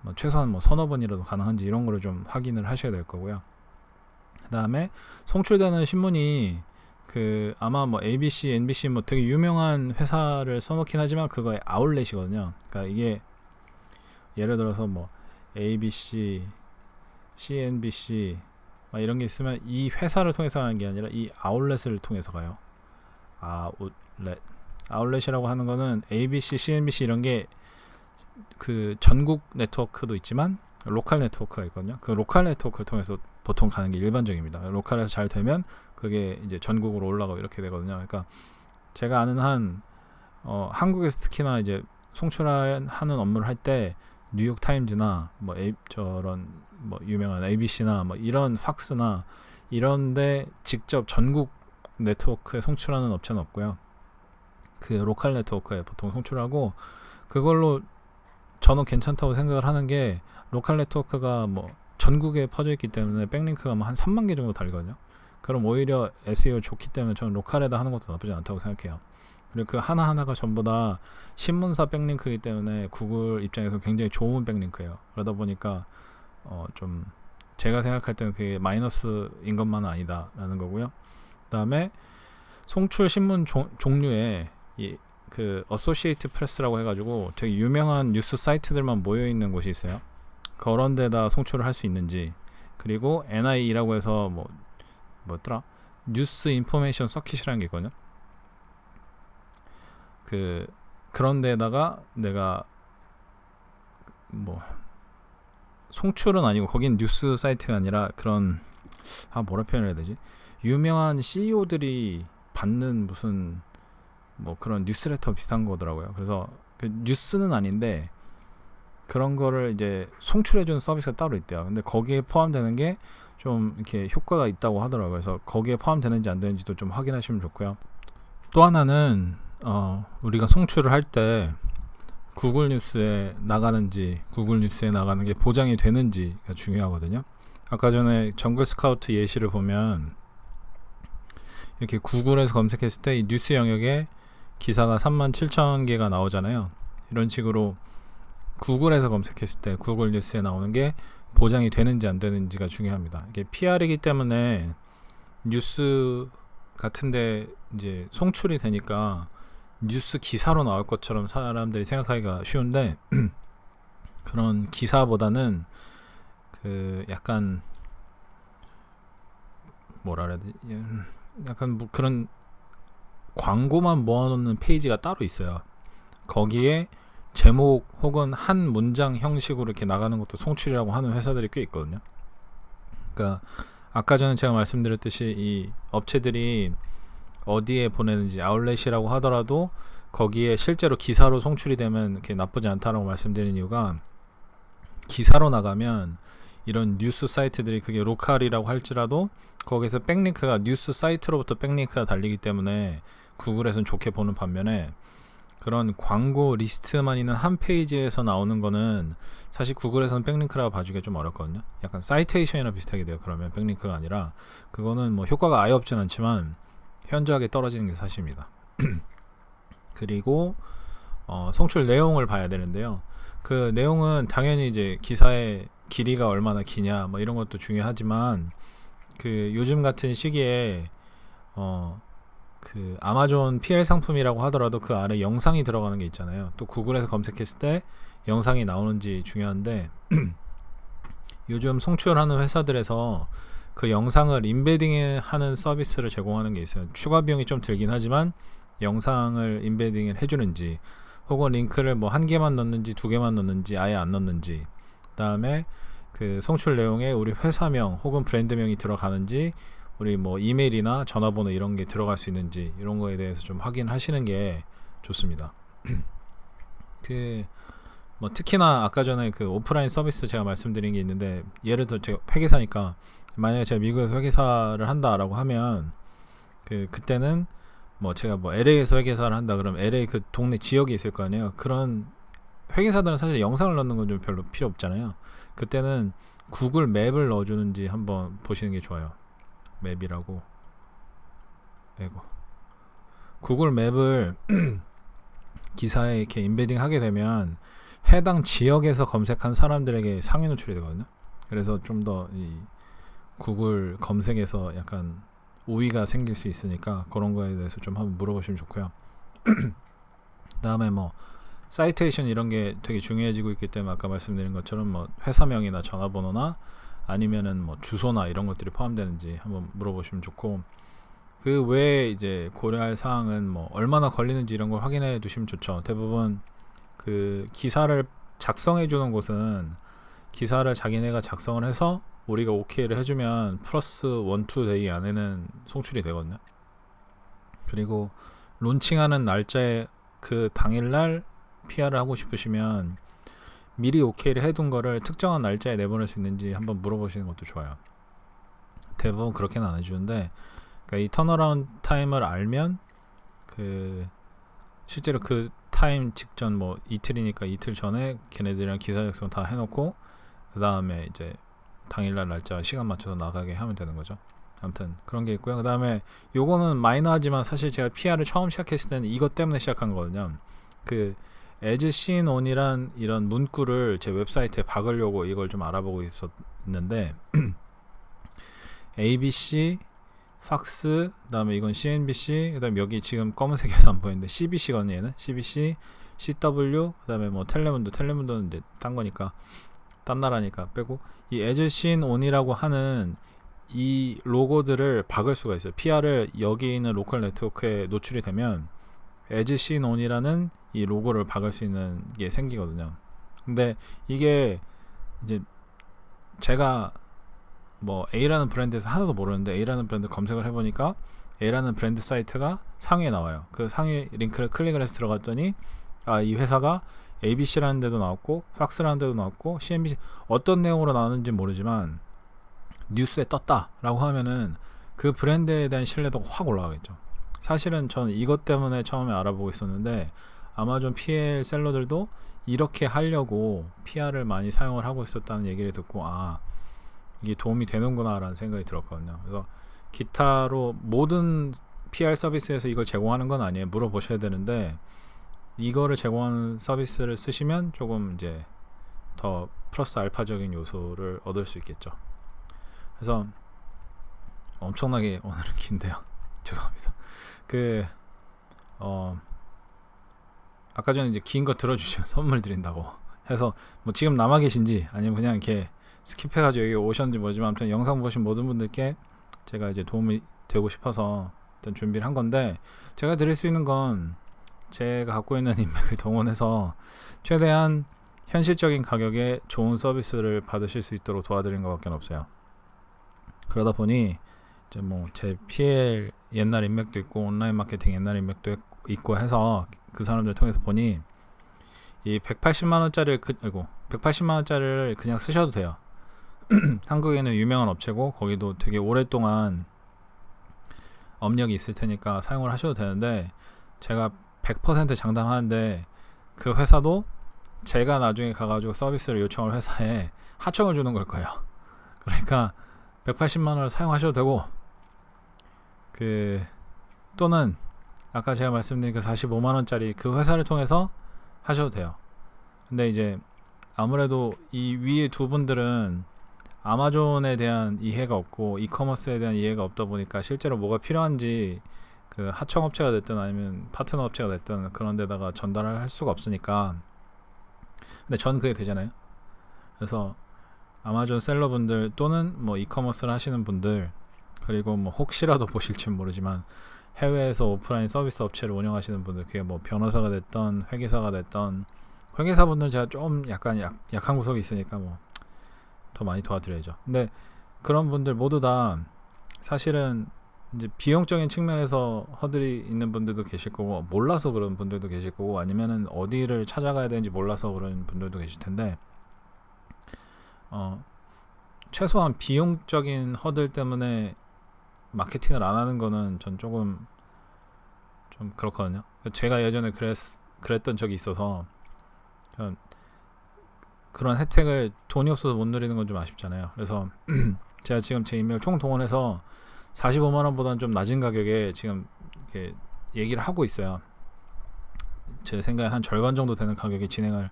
뭐 최소한 뭐 서너 번이라도 가능한지 이런 거를 좀 확인을 하셔야 될 거고요. 그 다음에 송출되는 신문이 그 아마 뭐 ABC, NBC 뭐 되게 유명한 회사를 써놓긴 하지만 그거의 아울렛이거든요. 그러니까 이게 예를 들어서 뭐 ABC, CNBC 막 이런 게 있으면 이 회사를 통해서 가는 게 아니라 이 아울렛을 통해서 가요. 아울렛이라고 하는 거는 ABC, CNBC 이런 게 그 전국 네트워크도 있지만 로컬 네트워크가 있거든요. 그 로컬 네트워크를 통해서 보통 가는 게 일반적입니다. 로컬에서 잘 되면 그게 이제 전국으로 올라가고 이렇게 되거든요. 그러니까 제가 아는 한 한국에서 특히나 이제 송출하는 업무를 할 때 뉴욕 타임즈나 뭐 저런 뭐 유명한 ABC나 뭐 이런 팍스나 이런데 직접 전국 네트워크에 송출하는 업체는 없고요. 그 로컬 네트워크에 보통 송출하고 그걸로 저는 괜찮다고 생각을 하는 게 로컬 네트워크가 뭐 전국에 퍼져 있기 때문에 백링크가 뭐 한 3만 개 정도 달거든요. 그럼 오히려 SEO 좋기 때문에 저는 로컬에다 하는 것도 나쁘지 않다고 생각해요. 그리고 그 하나하나가 전부 다 신문사 백링크이기 때문에 구글 입장에서 굉장히 좋은 백링크예요. 그러다 보니까 좀 제가 생각할 때는 그게 마이너스인 것만은 아니다라는 거고요. 그 다음에 송출 신문 종류에 그 어소시에이트 프레스라고 해가지고 되게 유명한 뉴스 사이트들만 모여있는 곳이 있어요. 그런 데다 송출을 할 수 있는지, 그리고 NIE라고 해서 뭐더라? 뉴스 인포메이션 서킷이라는 게 있거든요. 그런 데다가 내가 뭐 송출은 아니고 거긴 뉴스 사이트가 아니라 그런 뭐라 표현해야 되지? 유명한 CEO들이 받는 무슨 뭐 그런 뉴스레터 비슷한 거더라고요. 그래서 그 뉴스는 아닌데 그런 거를 이제 송출해주는 서비스가 따로 있대요. 근데 거기에 포함되는 게 좀 이렇게 효과가 있다고 하더라고요. 그래서 거기에 포함되는지 안 되는지도 좀 확인하시면 좋고요. 또 하나는 우리가 송출을 할 때 구글 뉴스에 나가는지 구글 뉴스에 나가는 게 보장이 되는지가 중요하거든요. 아까 전에 정글 스카우트 예시를 보면 이렇게 구글에서 검색했을 때 이 뉴스 영역에 기사가 37,000개가 나오잖아요. 이런 식으로 구글에서 검색했을 때 구글 뉴스에 나오는 게 보장이 되는지 안 되는지가 중요합니다. 이게 PR이기 때문에 뉴스 같은데 이제 송출이 되니까 뉴스 기사로 나올 것처럼 사람들이 생각하기가 쉬운데 그런 기사보다는 그 약간 뭐라 그래야 되지? 약간 뭐 그런 광고만 모아놓는 페이지가 따로 있어요. 거기에 제목 혹은 한 문장 형식으로 이렇게 나가는 것도 송출이라고 하는 회사들이 꽤 있거든요. 그러니까 아까 전에 제가 말씀드렸듯이 이 업체들이 어디에 보내는지 아울렛이라고 하더라도 거기에 실제로 기사로 송출이 되면 이렇게 나쁘지 않다라고 말씀드리는 이유가 기사로 나가면 이런 뉴스 사이트들이 그게 로컬이라고 할지라도 거기서 백링크가 뉴스 사이트로부터 백링크가 달리기 때문에 구글에서는 좋게 보는 반면에 그런 광고 리스트만 있는 한 페이지에서 나오는 거는 사실 구글에서는 백링크라고 봐주기가 좀 어렵거든요. 약간 사이테이션이나 비슷하게 돼요. 그러면 백링크가 아니라 그거는 뭐 효과가 아예 없진 않지만 현저하게 떨어지는 게 사실입니다. 그리고 송출 내용을 봐야 되는데요. 그 내용은 당연히 이제 기사의 길이가 얼마나 기냐 뭐 이런 것도 중요하지만 그 요즘 같은 시기에 그 아마존 PL 상품이라고 하더라도 그 아래 영상이 들어가는 게 있잖아요. 또 구글에서 검색했을 때 영상이 나오는지 중요한데 요즘 송출하는 회사들에서 그 영상을 인베딩하는 서비스를 제공하는 게 있어요. 추가 비용이 좀 들긴 하지만 영상을 인베딩을 해주는지 혹은 링크를 뭐 한 개만 넣는지 두 개만 넣는지 아예 안 넣는지, 그 다음에 그 송출 내용에 우리 회사명 혹은 브랜드명이 들어가는지 우리 뭐 이메일이나 전화번호 이런 게 들어갈 수 있는지 이런 거에 대해서 좀 확인하시는 게 좋습니다. 그 뭐 특히나 아까 전에 그 오프라인 서비스 제가 말씀드린 게 있는데 예를 들어 제가 회계사니까 만약에 제가 미국에서 회계사를 한다라고 하면 그때는 뭐 제가 뭐 LA에서 회계사를 한다 그러면 LA 그 동네 지역이 있을 거 아니에요. 그런 회계사들은 사실 영상을 넣는 건 좀 별로 필요 없잖아요. 그때는 구글 맵을 넣어주는지 한번 보시는 게 좋아요. 맵이라고 아이고 구글 맵을 기사에 이렇게 인베딩 하게 되면 해당 지역에서 검색한 사람들에게 상위 노출이 되거든요. 그래서 좀 더 이 구글 검색에서 약간 우위가 생길 수 있으니까 그런 거에 대해서 좀 한번 물어보시면 좋고요. 그다음에 뭐 사이테이션 이런 게 되게 중요해지고 있기 때문에 아까 말씀드린 것처럼 뭐 회사명이나 전화번호나 아니면은 뭐 주소나 이런 것들이 포함되는지 한번 물어보시면 좋고, 그 외에 이제 고려할 사항은 뭐 얼마나 걸리는지 이런 걸 확인해 두시면 좋죠. 대부분 그 기사를 작성해 주는 곳은 기사를 자기네가 작성을 해서 우리가 오케이를 해주면 플러스 1, 2데이 안에는 송출이 되거든요. 그리고 론칭하는 날짜에 그 당일날 PR을 하고 싶으시면 미리 오케이를 해둔 거를 특정한 날짜에 내보낼 수 있는지 한번 물어보시는 것도 좋아요. 대부분 그렇게는 안 해주는데, 그러니까 이 턴어라운드 타임을 알면 그 실제로 그 타임 직전 뭐 이틀이니까 이틀 전에 걔네들이랑 기사 작성 다 해놓고 그 다음에 이제 당일날 날짜 시간 맞춰서 나가게 하면 되는 거죠. 아무튼 그런 게 있고요. 그 다음에 요거는 마이너하지만 사실 제가 PR을 처음 시작했을 때는 이것 때문에 시작한 거거든요. 그 as seen on이란 이런 문구를 제 웹사이트에 박으려고 이걸 좀 알아보고 있었는데 ABC, 팍스, 그 다음에 이건 CNBC, 그 다음에 여기 지금 검은색에도 안 보이는데 CBC거든요. 얘는 CBC, CW, 그 다음에 뭐 텔레문도는 이제 딴 거니까 딴 나라니까 빼고, 이 as seen on이라고 하는 이 로고들을 박을 수가 있어요. PR을 여기 있는 로컬 네트워크에 노출이 되면 as seen on이라는 이 로고를 박을 수 있는 게 생기거든요. 근데 이게 이제 제가 뭐 A라는 브랜드에서 하나도 모르는데 A라는 브랜드 검색을 해보니까 A라는 브랜드 사이트가 상위에 나와요. 그 상위 링크를 클릭을 해서 들어갔더니 이 회사가 ABC라는 데도 나왔고 팍스라는 데도 나왔고 CNBC 어떤 내용으로 나왔는지 모르지만 뉴스에 떴다 라고 하면은 그 브랜드에 대한 신뢰도가 확 올라가겠죠. 사실은 저는 이것 때문에 처음에 알아보고 있었는데 아마존 PL 셀러들도 이렇게 하려고 PR을 많이 사용을 하고 있었다는 얘기를 듣고 이게 도움이 되는구나 라는 생각이 들었거든요. 그래서 기타로 모든 PR 서비스에서 이걸 제공하는 건 아니에요. 물어보셔야 되는데 이거를 제공하는 서비스를 쓰시면 조금 이제 더 플러스 알파적인 요소를 얻을 수 있겠죠. 그래서 엄청나게 오늘은 긴데요. 죄송합니다. 아까 전에 이제 긴 거 들어주시면 선물 드린다고 해서 뭐 지금 남아 계신지 아니면 그냥 이렇게 스킵해가지고 여기 오셨는지 모르지만 아무튼 영상 보신 모든 분들께 제가 이제 도움이 되고 싶어서 일단 준비를 한 건데, 제가 드릴 수 있는 건 제가 갖고 있는 인맥을 동원해서 최대한 현실적인 가격에 좋은 서비스를 받으실 수 있도록 도와드리는 것밖에 없어요. 그러다 보니 이제 뭐 제 PL 옛날 인맥도 있고 온라인 마케팅 옛날 인맥도 있고 해서 그 사람들 통해서 보니 이 180만원짜리를 180만원짜리를 그냥 쓰셔도 돼요. 한국에는 유명한 업체고 거기도 되게 오랫동안 업력이 있을 테니까 사용을 하셔도 되는데, 제가 100% 장담하는데 그 회사도 제가 나중에 가가지고 서비스를 요청할 회사에 하청을 주는 걸 거예요. 그러니까 180만원을 사용하셔도 되고 또는 아까 제가 말씀드린 그 45만원짜리 그 회사를 통해서 하셔도 돼요. 근데 이제 아무래도 이 위에 두 분들은 아마존에 대한 이해가 없고 이커머스에 대한 이해가 없다 보니까 실제로 뭐가 필요한지 그 하청업체가 됐든 아니면 파트너 업체가 됐든 그런 데다가 전달을 할 수가 없으니까. 근데 전 그게 되잖아요. 그래서 아마존 셀러분들 또는 뭐 이커머스를 하시는 분들, 그리고 뭐 혹시라도 보실지는 모르지만 해외에서 오프라인 서비스 업체를 운영하시는 분들, 그게 뭐 변호사가 됐던 회계사가 됐던, 회계사분들 제가 좀 약간 약한 구석이 있으니까 뭐 더 많이 도와드려야죠. 근데 그런 분들 모두 다 사실은 이제 비용적인 측면에서 허들이 있는 분들도 계실 거고, 몰라서 그런 분들도 계실 거고, 아니면은 어디를 찾아가야 되는지 몰라서 그런 분들도 계실 텐데, 최소한 비용적인 허들 때문에 마케팅을 안 하는 거는 전 조금 좀 그렇거든요. 제가 예전에 그랬던 적이 있어서 그런 혜택을 돈이 없어서 못 누리는 건 좀 아쉽잖아요. 그래서 제가 지금 제 인맥을 총 동원해서 45만 원보다는 좀 낮은 가격에 지금 이렇게 얘기를 하고 있어요. 제 생각에 한 절반 정도 되는 가격에 진행을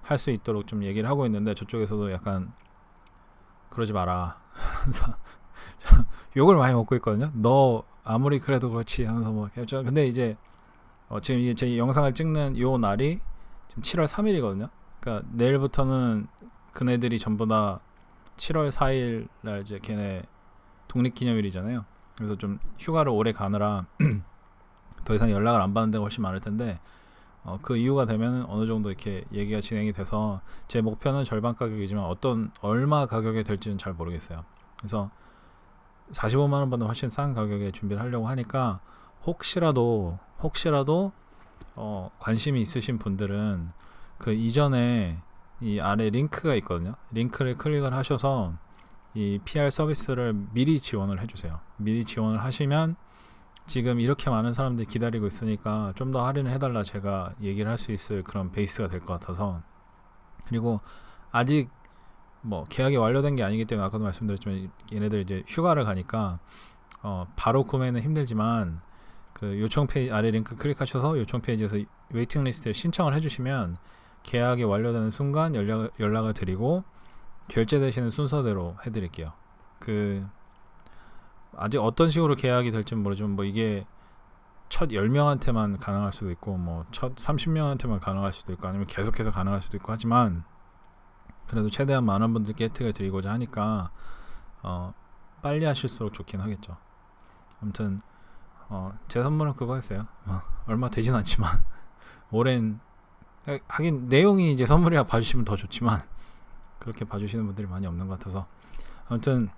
할 수 있도록 좀 얘기를 하고 있는데, 저쪽에서도 약간 그러지 마라 그래서 욕을 많이 먹고 있거든요. 너 아무리 그래도 그렇지 하면서 뭐. 근데 이제 지금 이게 제 영상을 찍는 요 날이 지금 7월 3일이거든요. 그러니까 내일부터는 그네들이 전부 다 7월 4일 날 이제 걔네 독립기념일이잖아요. 그래서 좀 휴가를 오래 가느라 더 이상 연락을 안 받는 데가 훨씬 많을 텐데, 그 이유가 되면 어느 정도 이렇게 얘기가 진행이 돼서 제 목표는 절반 가격이지만 얼마 가격이 될지는 잘 모르겠어요. 그래서 45만 원보다 훨씬 싼 가격에 준비를 하려고 하니까, 혹시라도 관심이 있으신 분들은 그 이전에 이 아래 링크가 있거든요. 링크를 클릭을 하셔서 이 PR 서비스를 미리 지원을 해주세요. 미리 지원을 하시면 지금 이렇게 많은 사람들이 기다리고 있으니까 좀 더 할인을 해달라 제가 얘기를 할 수 있을 그런 베이스가 될 것 같아서. 그리고 아직 뭐 계약이 완료된 게 아니기 때문에 아까도 말씀드렸지만 얘네들 이제 휴가를 가니까 바로 구매는 힘들지만, 그 요청 페이지 아래 링크 클릭하셔서 요청 페이지에서 웨이팅 리스트에 신청을 해주시면 계약이 완료되는 순간 연락을 드리고 결제되시는 순서대로 해드릴게요. 그 아직 어떤 식으로 계약이 될지는 모르지만 뭐 이게 첫 10명한테만 가능할 수도 있고 뭐 첫 30명한테만 가능할 수도 있고 아니면 계속해서 가능할 수도 있고 하지만, 그래도 최대한 많은 분들께 혜택을 드리고자 하니까 빨리 하실수록 좋긴 하겠죠. 아무튼 제 선물은 그거였어요. 얼마 되진 않지만 오랜, 하긴 내용이 이제 선물이라 봐주시면 더 좋지만 그렇게 봐주시는 분들이 많이 없는 것 같아서. 아무튼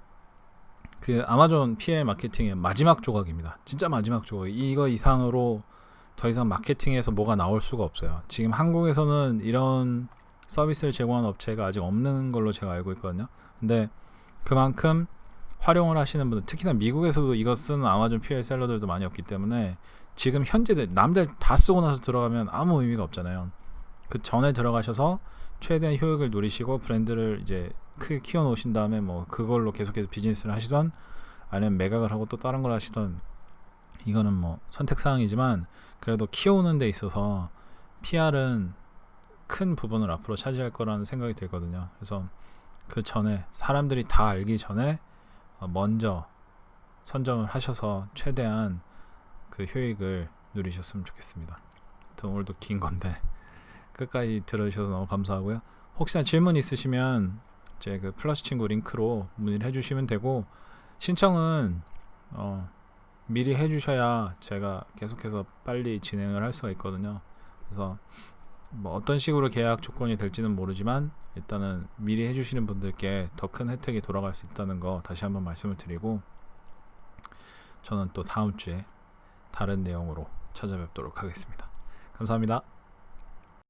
그 아마존 PR 마케팅의 마지막 조각입니다. 진짜 마지막 조각. 이거 이상으로 더 이상 마케팅에서 뭐가 나올 수가 없어요. 지금 한국에서는 이런 서비스를 제공하는 업체가 아직 없는 걸로 제가 알고 있거든요. 근데 그만큼 활용을 하시는 분들, 특히나 미국에서도 이거 쓰는 아마존 PR 셀러들도 많이 없기 때문에 지금 현재 남들 다 쓰고 나서 들어가면 아무 의미가 없잖아요. 그 전에 들어가셔서 최대한 효익을 누리시고 브랜드를 이제 크게 키워 놓으신 다음에 뭐 그걸로 계속해서 비즈니스를 하시던 아니면 매각을 하고 또 다른 걸 하시던, 이거는 뭐 선택사항이지만 그래도 키우는 데 있어서 PR은 큰 부분을 앞으로 차지할 거라는 생각이 들거든요. 그래서 그 전에 사람들이 다 알기 전에 먼저 선점을 하셔서 최대한 그 효익을 누리셨으면 좋겠습니다. 오늘도 긴 건데 끝까지 들어주셔서 너무 감사하고요. 혹시나 질문 있으시면 제 그 플러스 친구 링크로 문의를 해주시면 되고, 신청은 미리 해주셔야 제가 계속해서 빨리 진행을 할 수가 있거든요. 그래서 뭐 어떤 식으로 계약 조건이 될지는 모르지만 일단은 미리 해주시는 분들께 더 큰 혜택이 돌아갈 수 있다는 거 다시 한번 말씀을 드리고, 저는 또 다음 주에 다른 내용으로 찾아뵙도록 하겠습니다. 감사합니다.